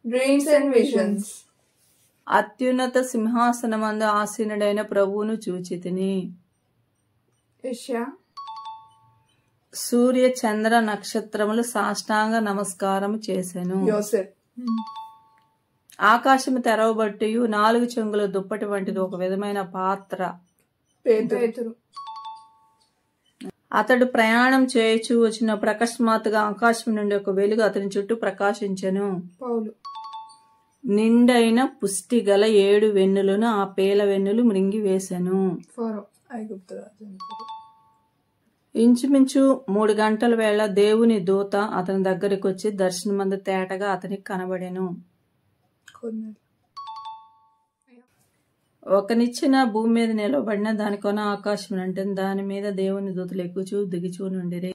Dreams and visions. అత్యున్నత సింహాసనమందు ఆసీనుడైన ప్రభువును చూచితిని. యెషయా. సూర్య చంద్ర నక్షత్రములు సాష్టాంగ నమస్కారం చేసెను. యోసెఫ్. ఆకాశము తెరవబట్టి 4 చెంగుల దుప్పటి వంటిది ఒక విధమైన పాత్ర. పేతురు. అతడు ప్రయాణం చేయుచు వచ్చినప్పుడు అకస్మాత్తుగా ఆకాశం నుండి ఒక వెలుగు అతని చుట్టూ ప్రకాశించెను. పౌలు. నిండైన పుష్టి గల 7 వెన్నులను ఆ పేల వెన్నులు మృంగివేశెను. ఫరో ఐగుప్తు రాజు. ఇంచుమించు 3 గంటల వేళ దేవుని దూత అతని దగ్గరికి వచ్చి దర్శనమందు తేటగా అతనికి కనబడెను. ఒక నిచ్చెన భూమి మీద నిలబడిన దాని కొన ఆకాశం అంటే దాని మీద దేవుని దూతలు ఎక్కుచూ దిగుచూ నుండిరి.